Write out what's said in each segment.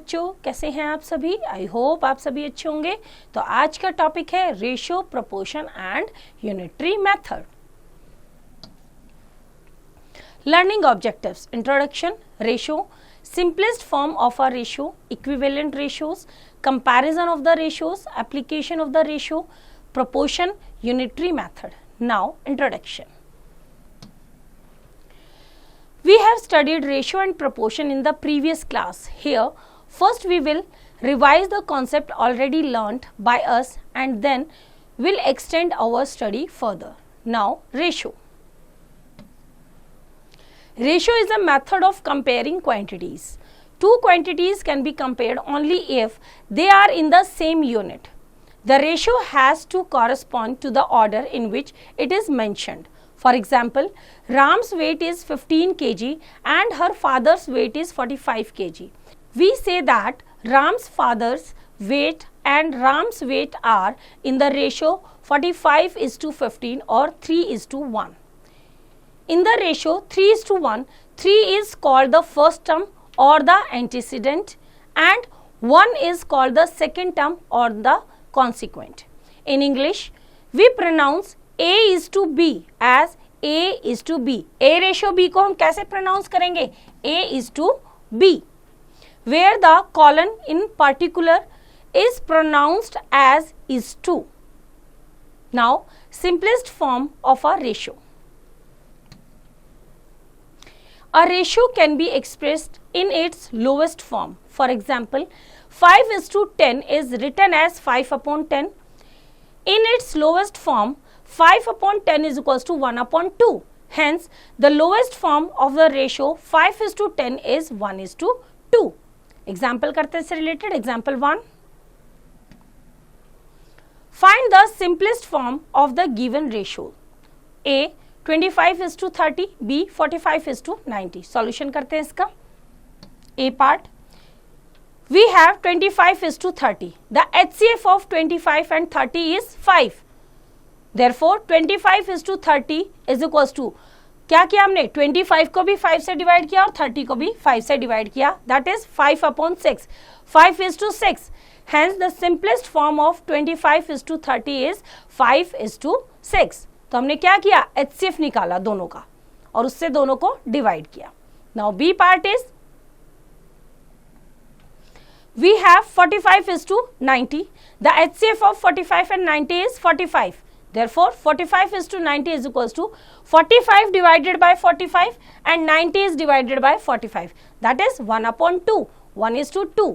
बच्चों, कैसे हैं आप सभी? आई होप आप सभी अच्छे होंगे। तो आज का टॉपिक है ratio, proportion and unitary method. Learning objectives, introduction, ratio, simplest form of a ratio, equivalent ratios, comparison of the ratios, application of the ratio, proportion, unitary method. Now, introduction. We have studied ratio and proportion in the previous class. Here, first we will revise the concept already learnt by us and then we'll extend our study further. Now, ratio. Ratio is a method of comparing quantities. Two quantities can be compared only if they are in the same unit. The ratio has to correspond to the order in which it is mentioned. For example, Ram's weight is 15 kg and her father's weight is 45 kg. We say that Ram's father's weight and Ram's weight are in the ratio 45:15 or 3:1. In the ratio 3:1, 3 is called the first term or the antecedent and 1 is called the second term or the consequent. In English, we pronounce A:B as A:B. A ratio B को हम कैसे pronounce करेंगे? A:B. Where the colon in particular is pronounced as is to. Now, simplest form of a ratio. A ratio can be expressed in its lowest form. For example, 5:10 is written as 5/10. In its lowest form, 5/10 is equals to 1/2. Hence, the lowest form of the ratio 5:10 is 1:2. Example करते हैं इससे related. Example 1. Find the simplest form of the given ratio. A 25:30, B 45:90. Solution करते हैं इसका. A part. We have 25:30. The HCF of 25 and 30 is 5. Therefore, 25:30 is equals to, क्या किया हमने? 25 को भी 5 से डिवाइड किया और 30 को भी 5 से डिवाइड किया. That is 5/6. 5:6. Hence, the simplest form of 25:30 is 5:6. तो हमने क्या किया? HCF निकाला दोनों का और उससे दोनों को डिवाइड किया. Now B part is, we have 45:90. The HCF of 45 and 90 is 45. Therefore, 45:90 is equals to 45 divided by 45 and 90 is divided by 45. That is 1/2. 1:2.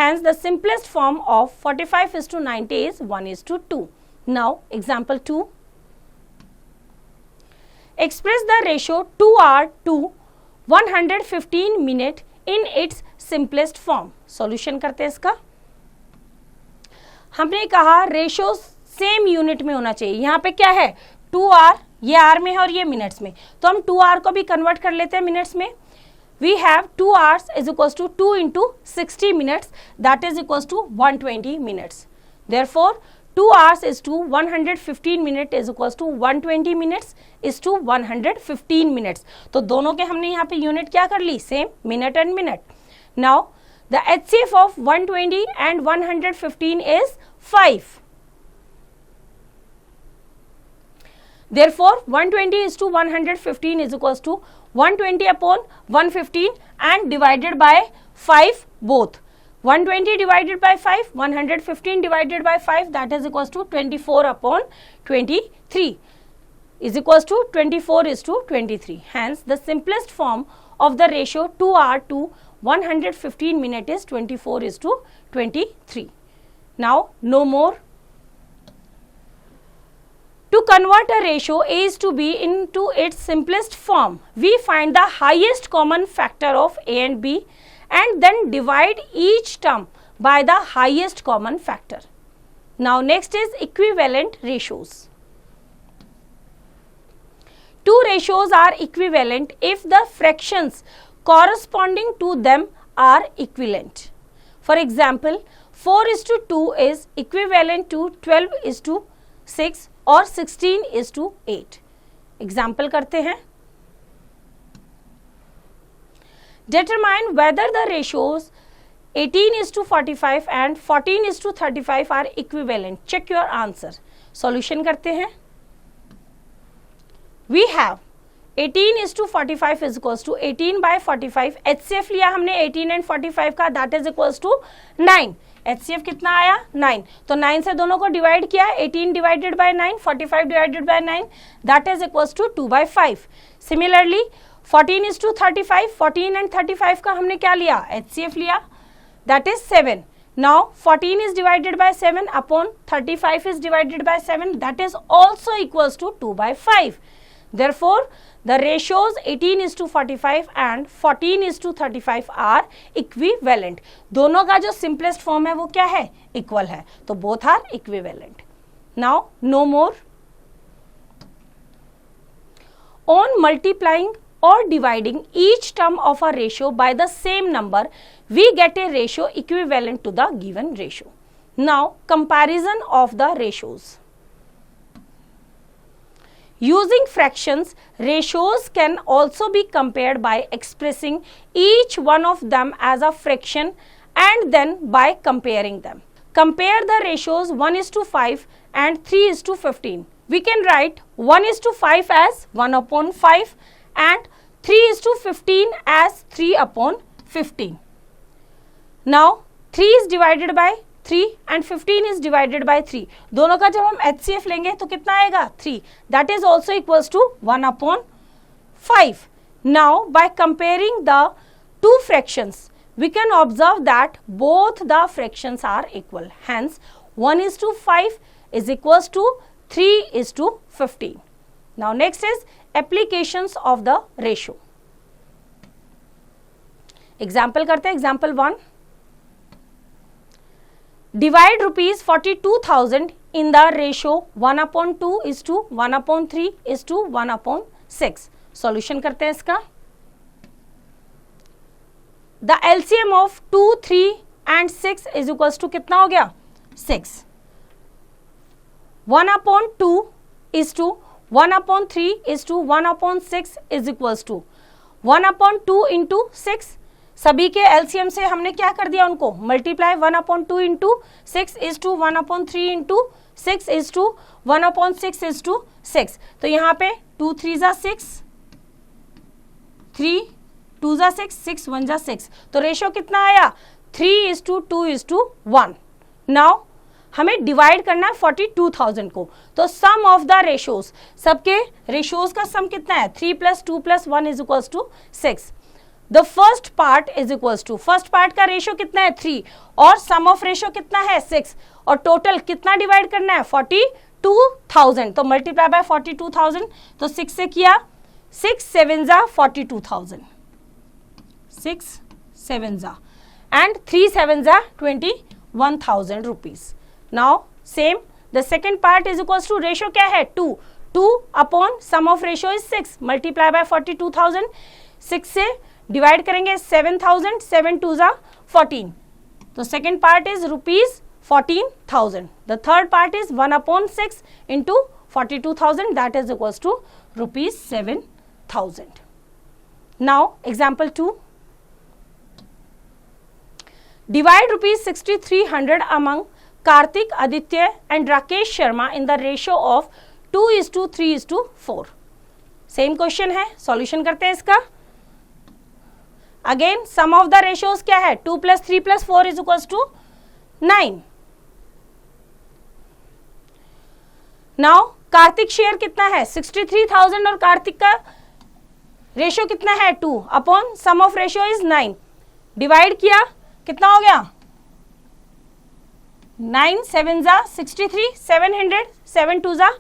Hence, the simplest form of 45:90 is 1:2. Now, example 2. Express the ratio 2 to 115 minute in its simplest form. Solution करते हैं इसका. हमने कहा ratio same unit में होना चाहिए. यहाँ पे क्या है? 2 ये आर में है और ये मिनट्स में. तो हम 2 को भी कन्वर्ट कर लेते हैं मिनट्स में. We have 2 hours is equals to 2 into 60 minutes. That is equals to 120 minutes. Therefore, 2 hours is to 115 minutes is equals to 120 minutes is to 115 minutes. तो दोनों के हमने यहाँ पे यूनिट क्या कर ली? Same, minute and minute. Now the HCF of 120 and 115 is 5. Therefore, 120 is to 115 is equals to 120/115 and divided by 5 both. 120 divided by 5, 115 divided by 5, that is equals to 24/23 is equals to 24:23. Hence, the simplest form of the ratio 2 to 115 minute is 24:23. Now, no more. To convert a ratio A:B into its simplest form, we find the highest common factor of A and B and then divide each term by the highest common factor. Now, next is equivalent ratios. Two ratios are equivalent if the fractions corresponding to them are equivalent. For example, 4:2 is equivalent to 12:6 और 16:8. Example करते हैं. Determine whether the ratios 18:45 and 14:35 are equivalent. Check your answer. Solution करते हैं. We have 18:45 is equals to 18/45. HCF लिया हमने 18 and 45 का, that is equals to 9. HCF कितना आया 9. तो 9 से दोनों को डिवाइड किया, 18 divided by 9, 45 divided by 9, that is equals to 2/5. Similarly 14:35, 14 and 35 का हमने क्या लिया, HCF लिया, that is 7. Now 14 is divided by 7 upon 35 is divided by 7, that is also equals to 2/5. Therefore the ratios 18:45 and 14:35 are equivalent. दोनों का जो simplest form है वो क्या है, equal है, तो both are equivalent. Now no more. On multiplying or dividing each term of a ratio by the same number, we get a ratio equivalent to the given ratio. Now comparison of the ratios. Using fractions, ratios can also be compared by expressing each one of them as a fraction and then by comparing them. Compare the ratios 1:5 and 3:15. We can write 1:5 as 1/5 and 3:15 as 3/15. Now 3 is divided by 3 and 15 is divided by 3. दोनों का जब हम HCF लेंगे तो कितना आएगा 3. That is also equals to 1/5. Now by comparing the two fractions, we can observe that both the fractions are equal. Hence 1:5 is equals to 3:15. Now next is applications of the ratio. Example करते हैं. Example 1. Divide rupees 42,000 in the ratio 1/2:1/3:1/6. Solution करते हैं इसका. The LCM of 2, 3 and 6 is equals to कितना हो गया 6. 1/2:1/3:1/6 is equals to 1/2 into 6. सभी के एलसीएम से हमने क्या कर दिया, उनको multiply. 1/2 into 6 is to 1/3 into 6 is to 1/6 is to 6. तो यहाँ पे 2 3 जा 6, 3 2 जा 6, 6 1 जा 6. तो रेशियो कितना आया 3:2:1. नाउ हमें डिवाइड करना है 42,000 को. तो सम ऑफ द रेशियोज, सबके रेशियोज का सम कितना है 3 + 2 + 1 is equals to 6. The first part is equals to, first part का रेशियो कितना है 3 और सम ऑफ रेशियो कितना है 6 और टोटल कितना डिवाइड करना है 42,000. तो मल्टीप्लाई बाय 42,000. तो 6 से किया 6 7 जा 42,000, 6 7 जा एंड 3 7 जा 21,000 rupees. Now same the second part is equals to, ratio क्या है 2 upon sum of ratio is 6 multiply by 42,000. 6 से डिवाइड करेंगे 7,000, 7 2 जा 14. तो second part is rupees 14,000. The third part is 1/6 into 42,000, that is equals to rupees 7,000. Now example 2. Divide rupees 6,300 among Kartik, Aditya and Rakesh Sharma in the ratio of 2:3:4. Same question है, solution करते हैं इसका. Again sum of the ratios क्या है 2 + 3 + 4 is equals to 9. Now Kartik share कितना है 63,000 और कार्तिक का रेशियो कितना है 2 upon sum of ratio is 9. Divide किया कितना हो गया 9 7 जा 63, 700, 7 2 जा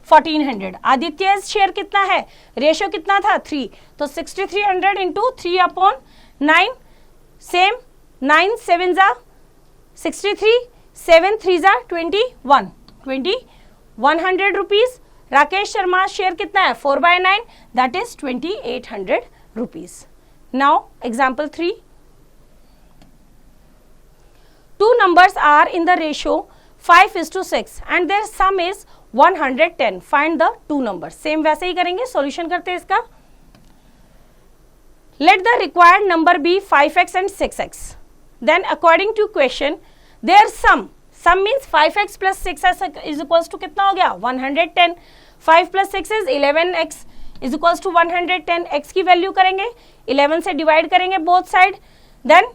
1400. आदित्य शेयर कितना है, रेशियो कितना था 3, तो 6300 इंटू 3/9. सेम 9 7 जा 63, 7 3 जा 2100 रुपीज. राकेश शर्मा शेयर कितना है 4/9, that is 2800 rupees. Now example 3. Two numbers are in the ratio 5:6 and their sum is 110. Find the two numbers. Same वैसे ही करेंगे, सॉल्यूशन करते हैं इसका. Let the required number be 5x and 6x. then according to question their sum means 5x plus 6x is equals to कितना हो गया 110. 5 plus 6 is 11x is equals to 110. x की value करेंगे 11 से डिवाइड करेंगे बोथ साइड, देन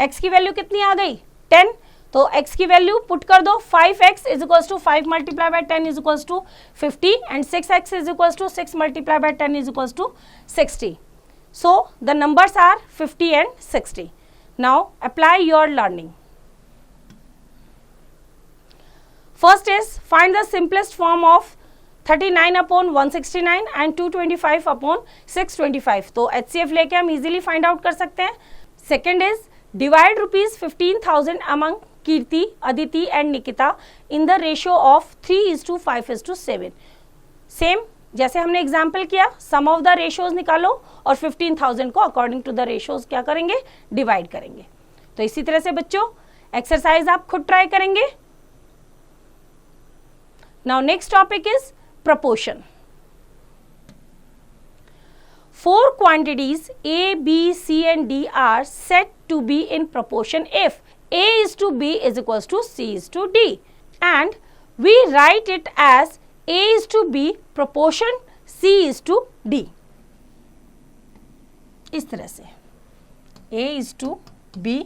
x की value कितनी आ गई 10. तो x की वैल्यू पुट कर दो 5x is equals to 5 multiplied by 10 is equals to 50 and 6x is equals to 6 multiplied by 10 is equals to 60. So the numbers are 50 and 60. Now apply your learning. First is find the simplest form of 39 upon 169 and 225 upon 625. तो HCF लेके हम easily find out कर सकते हैं. Second is divide rupees 15,000 among Kirti, Aditi and Nikita in the ratio of 3:5:7. Same जैसे हमने example किया, सम of the ratios निकालो और 15,000 को अकॉर्डिंग टू द रेशियोज क्या करेंगे डिवाइड करेंगे. तो इसी तरह से बच्चों एक्सरसाइज आप खुद ट्राई करेंगे. Now next topic is proportion. 4 quantities A, B, C and D are said to be in proportion if A is to B is equals to C is to D and we write it as A is to B proportion C is to D. इस तरह से A is to B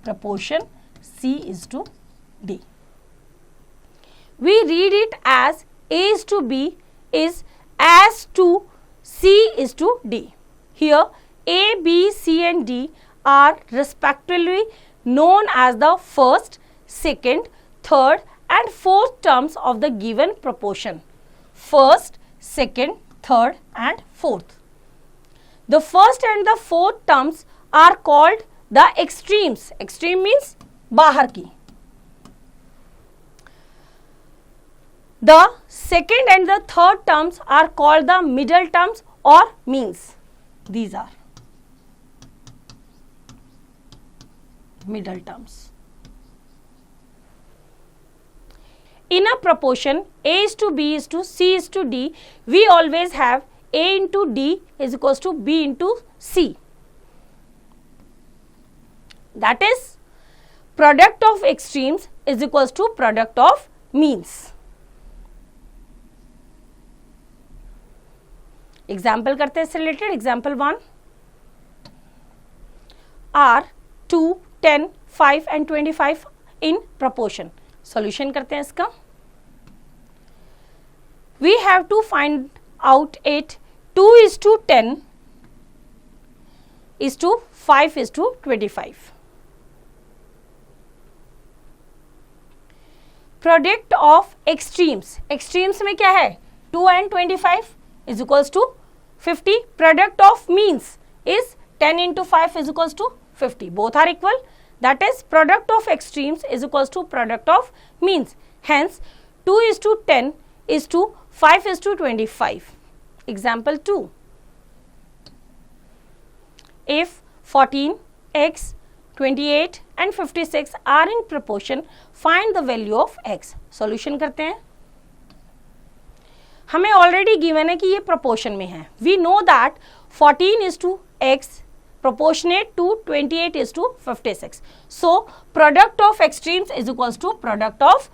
proportion C is to D. We read it as A is to B is as to C is to D. Here A, B, C and D are respectively known as the first, second, third and fourth terms of the given proportion. First, second, third and fourth. The first and the fourth terms are called the extremes. Extreme means बाहर की. The second and the third terms are called the middle terms or means. These are middle terms. In a proportion A is to B is to C is to D, we always have A into D is equals to B into C. That is product of extremes is equals to product of means. Example करते हैं इससे related. Example 1 are 2, 10, 5 and 25 in proportion. Solution करते हैं इसका. We have to find out it 2:10 is to 5:25. Product of extremes. Extremes में क्या है 2 and 25 is equals to 50. Product of means is 10 into 5 is equals to 50. Both are equal. That is product of extremes is equals to product of means. Hence 2:10 is to 5:25. Example 2. If 14, x, 28 and 56 are in proportion, find the value of x. Solution करते हैं. हमें already given है कि ये proportion में है. We know that 14 is to x proportionate to 28 is to 56. So product of extremes is equals to product of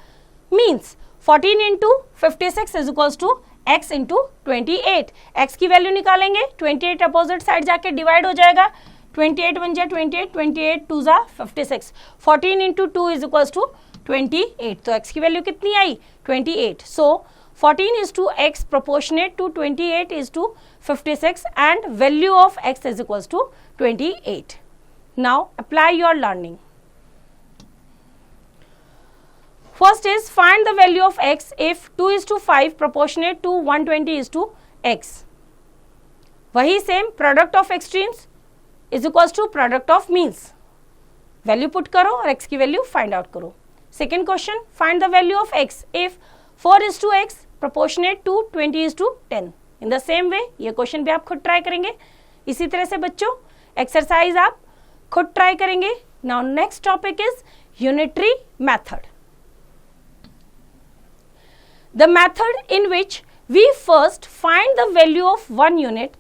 means. 14 into 56 is equals to x into 28. x की value निकालेंगे 28 opposite side जाके divide हो जाएगा. 28 1 जा 28, 28 2 जा 56. 14 into 2 is equals to 28. तो x की value कितनी आई 28. So 14 is to x proportionate to 28 is to 56 and value of x is equals to 28. Now apply your learning. First is find the value of x if 2:5 proportionate to 120 is to x. वही same product of extremes is equals to product of means. Value put करो और x की value find out करो. Second question, find the value of x if 4 is to x proportionate to 20 is to 10. In the same way ये question भी आप खुद try करेंगे. इसी तरह से बच्चों एक्सरसाइज आप खुद ट्राई करेंगे. Now next topic is unitary method. The method in which we first find the value of 1 unit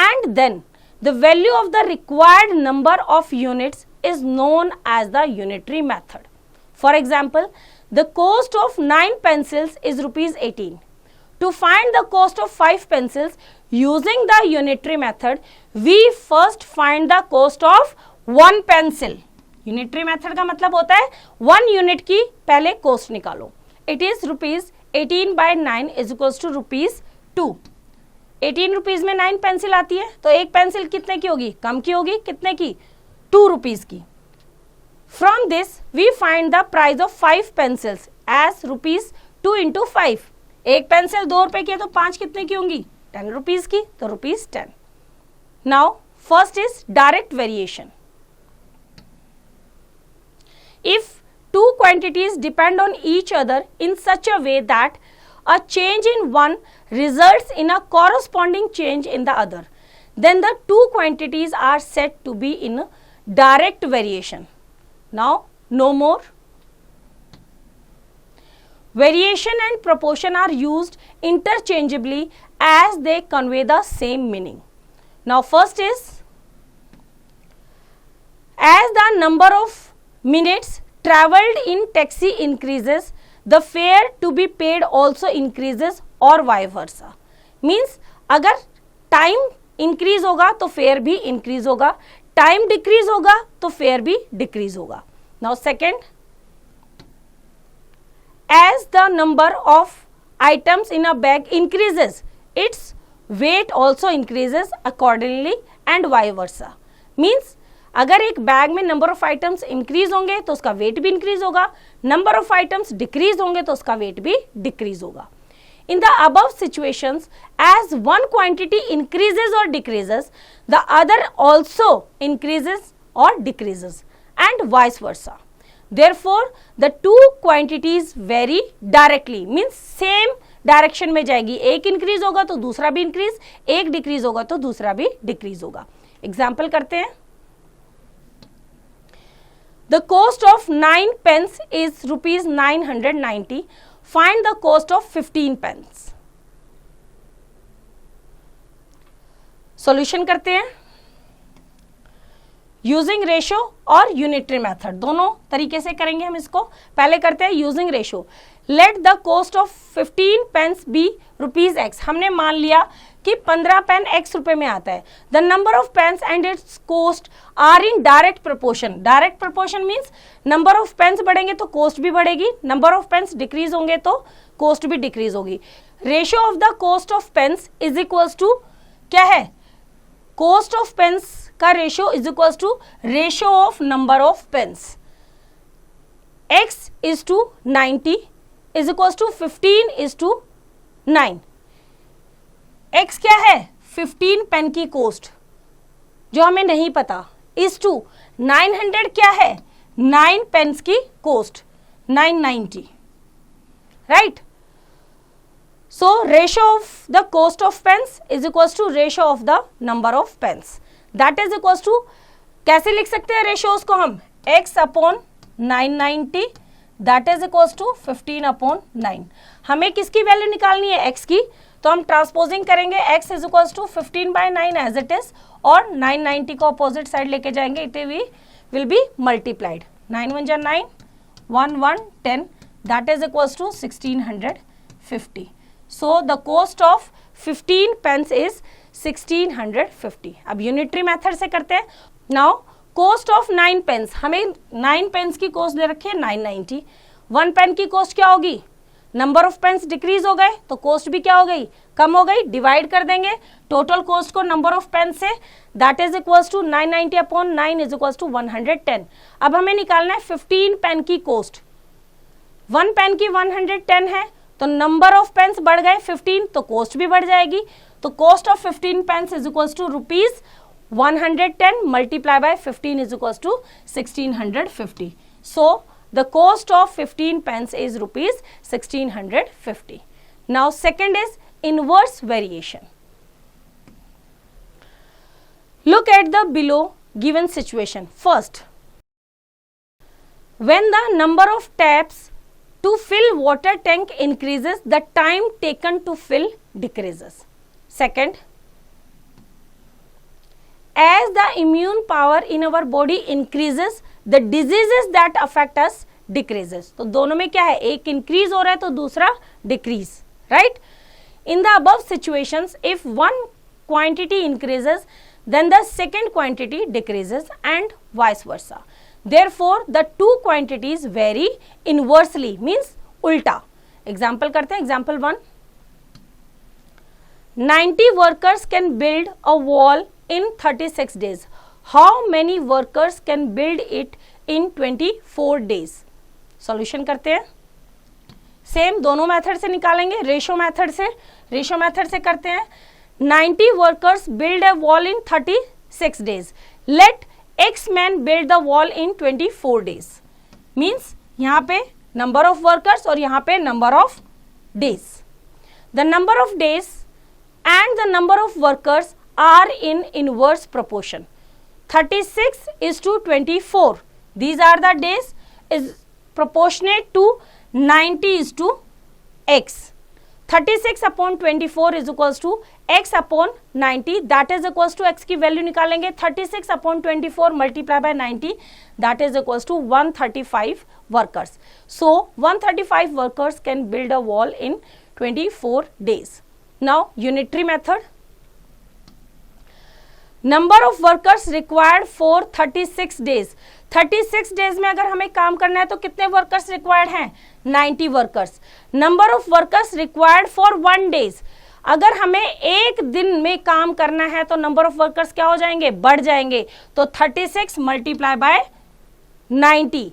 and then the value of the required number of units is known as the unitary method. For example, the cost of 9 pencils is rupees 18. To find the cost of 5 pencils using the unitary method, we first find the cost of 1 pencil. Unitary method का मतलब होता है 1 unit की पहले cost निकालो. It is rupees 18 by 9 is equals to rupees 2. 18 rupees में 9 pencil आती है, तो एक पेंसिल कितने की होगी? कम की होगी. कितने की? 2 रुपीज की. From this we find the price of 5 pencils as rupees 2 into 5. एक पेंसिल 2 रुपए की है तो 5 कितने की होंगी? 10 रुपीज की, तो rupees 10. Now first is direct variation. If two quantities depend on each other in such a way that a change in one results in a corresponding change in the other, then the two quantities are said to be in direct variation. Now, no more. Variation and proportion are used interchangeably as they convey the same meaning. Now, first is, as the number of minutes traveled in taxi increases, the fare to be paid also increases और vice versa. Means अगर time increase होगा तो fare भी increase होगा, time decrease होगा तो fare भी decrease होगा. Now second, as the number of items in a bag increases, its weight also increases accordingly and vice versa. Means अगर एक बैग में नंबर ऑफ आइटम्स इंक्रीज होंगे तो उसका वेट भी इंक्रीज होगा, नंबर ऑफ आइटम्स डिक्रीज होंगे तो उसका वेट भी डिक्रीज होगा. In the above situations, as one quantity increases और decreases, the other also increases और decreases and vice versa. Therefore the two quantities vary directly, means same direction में जाएगी. एक इंक्रीज होगा तो दूसरा भी इंक्रीज, एक डिक्रीज होगा तो दूसरा भी डिक्रीज होगा. एग्जाम्पल करते हैं. The cost of 9 pence is rupees 990. Find the cost of 15 pence. Solution करते हैं. Using ratio और unitary method दोनों तरीके से करेंगे हम इसको. पहले करते हैं using ratio. Let the cost of 15 pence be rupees x. हमने मान लिया कि 15 पेन x रुपए में आता है. The number of pens and its cost are in direct proportion. Direct proportion means number of pens बढ़ेंगे तो cost भी बढ़ेगी, number of pens decrease होंगे तो cost भी decrease होगी. Ratio of the cost of pens is equals to क्या है? Cost of pens का ratio is equals to ratio of number of pens. X is to 90 is equals to 15 is to 9. x क्या है? 15 pen की coast जो हमें नहीं पता, इज टू 900 क्या है? 9 पेन्स की cost 990. Right. So ratio of the cost of pens is equals to ratio of the number of pens. That is equals to, कैसे लिख सकते हैं रेशियोज को हम? x upon 990 that is equals to 15 upon 9. हमें किसकी value निकालनी है? x की. तो हम ट्रांसपोजिंग करेंगे x is equals to 15 by 9 as it is और 990 को अपोजिट साइड लेके जाएंगे. It will be multiplied. 9 1 जा 9, 1 1 10 that is equals to 1650. So the cost of 15 pens is 1650. अब यूनिटरी मेथड से करते हैं. नाउ कॉस्ट ऑफ 9 पेन्स, हमें 9 पेन्स की कॉस्ट दे रखी है 990. 1 पेन की कॉस्ट क्या होगी? नंबर ऑफ पेन्स डिक्रीज हो गए तो कॉस्ट भी क्या हो गई? कम हो गई. डिवाइड कर देंगे टोटल कॉस्ट को नंबर ऑफ पेन से, that is equals to 990 upon 9 is equals to 110. अब हमें निकालना है 15 पेन की कॉस्ट. 1 पेन की 110 है तो नंबर ऑफ पेन्स बढ़ गए 15 तो कॉस्ट भी बढ़ जाएगी. तो cost of 15 pens is equals to rupees 110 multiply by 15 is equals to 1650. So the cost of 15 pence is rupees 1650. Now second is inverse variation. Look at the below given situation. First, when the number of taps to fill water tank increases, the time taken to fill decreases. Second, As the immune power in our body increases, the diseases that affect us decreases. तो दोनों में क्या है, एक increase हो रहा है तो दूसरा decrease, right? In the above situations, if one quantity increases, then the second quantity decreases and vice versa. Therefore, the two quantities vary inversely, means उल्टा. Example करते हैं, example 1. 90 workers can build a wall in 36 days. How many workers can build it in 24 days? Solution करते हैं. Same दोनों method से निकालेंगे, ratio method से करते हैं. 90 workers build a wall in 36 days. Let X men build the wall in 24 days. Means यहाँ पे number of workers और यहाँ पे number of days. The number of days and the number of workers are in inverse proportion. 36 is to 24. These are the days is proportionate to 90 is to X. 36 upon 24 is equals to X upon 90. That is equals to X की value निकालेंगे. 36 upon 24 multiply by 90. That is equals to 135 workers. So 135 workers can build a wall in 24 days. Now unitary method. Number of workers required for 36 days. 36 days में अगर हमें काम करना है तो कितने वर्कर्स रिक्वायर्ड हैं? 90 workers. Number of workers required for 1 days. अगर हमें एक दिन में काम करना है तो नंबर ऑफ वर्कर्स क्या हो जाएंगे? बढ़ जाएंगे. तो 36 multiply by 90.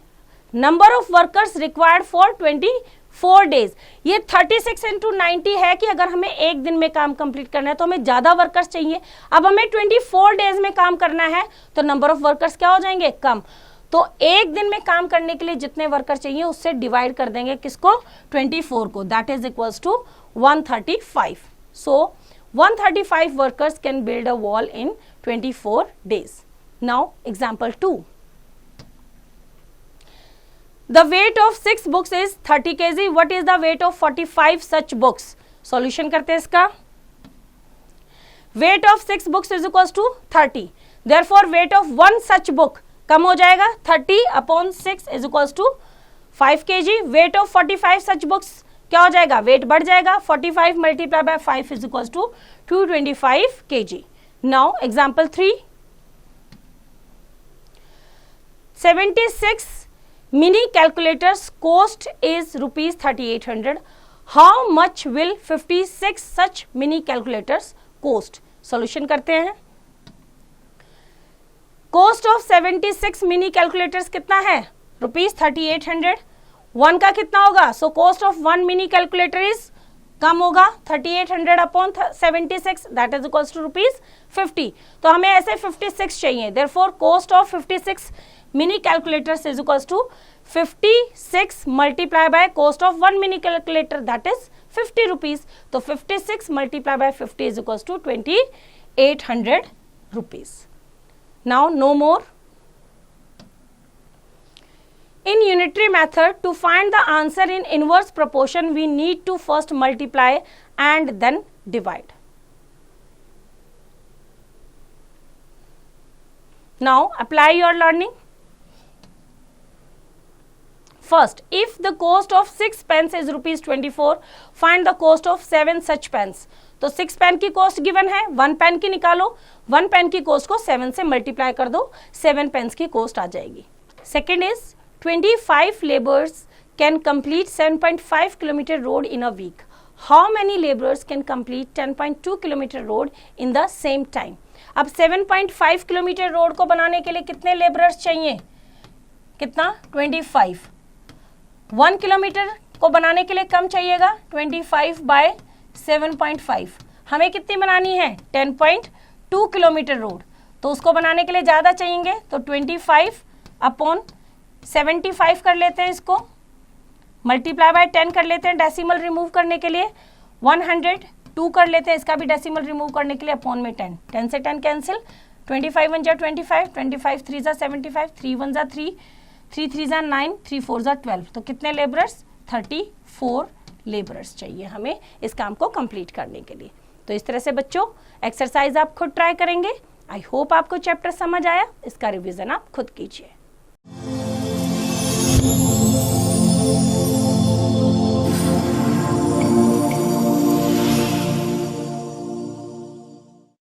Number of workers required for 24 days. ये 36 इंटू 90 है कि अगर हमें एक दिन में काम कंप्लीट करना है तो हमें ज्यादा वर्कर्स चाहिए. अब हमें 24 डेज में काम करना है तो नंबर ऑफ वर्कर्स क्या हो जाएंगे? कम. तो एक दिन में काम करने के लिए जितने वर्कर चाहिए उससे डिवाइड कर देंगे किसको? 24 को. That is equals to 135. So 135 workers can build a wall in 24 days. Now example 2. The weight of 6 books is 30 kg. What is the weight of 45 such books? Solution करते हैं इसका. Weight of 6 books is equals to 30. Therefore, weight of one such book कम हो जाएगा. 30 upon 6 is equals to 5 kg. Weight of 45 such books क्या हो जाएगा? Weight बढ़ जाएगा. 45 multiplied by 5 is equals to 225 kg. Now, example 3. 76 mini calculators cost is rupees 3800. How much will 56 such mini calculators cost? Solution करते हैं. Cost of 76 mini calculators कितना है? Rupees 3800. 1 का कितना होगा? So cost of 1 mini calculator is कम होगा. 3800 upon 76 that is equals to rupees 50. तो हमें ऐसे 56 चाहिए. Therefore cost of 56 mini calculators is equals to 56 multiplied by cost of 1 mini calculator that is 50 rupees. तो 56 multiplied by 50 is equals to 2800 rupees. Now no more. In unitary method, to find the answer in inverse proportion, we need to first multiply and then divide. Now apply your learning. First, if the cost of 6 pens is rupees 24, find the cost of 7 such pens. तो 6 pen की cost given है, 1 pen की निकालो. 1 pen की cost को 7 से multiply कर दो, 7 पेन्स की कॉस्ट आ जाएगी. Second is 25 labours can complete 7.5 kilometre road in a week. How many labours can complete 10.2 kilometre road in the same time. अब 7.5 किलोमीटर रोड को बनाने के लिए कितने लेबरर्स चाहिए? कितना? 25. 1 किलोमीटर को बनाने के लिए कम चाहिएगा. 25 बाय 7.5. हमें कितनी बनानी है? 10.2 किलोमीटर रोड. तो उसको बनाने के लिए ज़्यादा चाहिए. तो 25 अपॉन 75 कर लेते हैं. इसको मल्टीप्लाई बाय 10 कर लेते हैं डेसिमल रिमूव करने के लिए. 102 कर लेते हैं. इसका भी डेसिमल रिमूव करने के लिए अपॉन में 10. 10 से 10 कैंसिल. 25 1 जा 25, 25 3 जा 75, 3 1 जा 3, 3 3 जा 9, 3 4 जा 12. तो कितने लेबरर्स? 34 लेबरर्स चाहिए हमें इस काम को कंप्लीट करने के लिए. तो इस तरह से बच्चों एक्सरसाइज आप खुद ट्राई करेंगे. आई होप आपको चैप्टर समझ आया, इसका रिवीजन आप खुद कीजिए।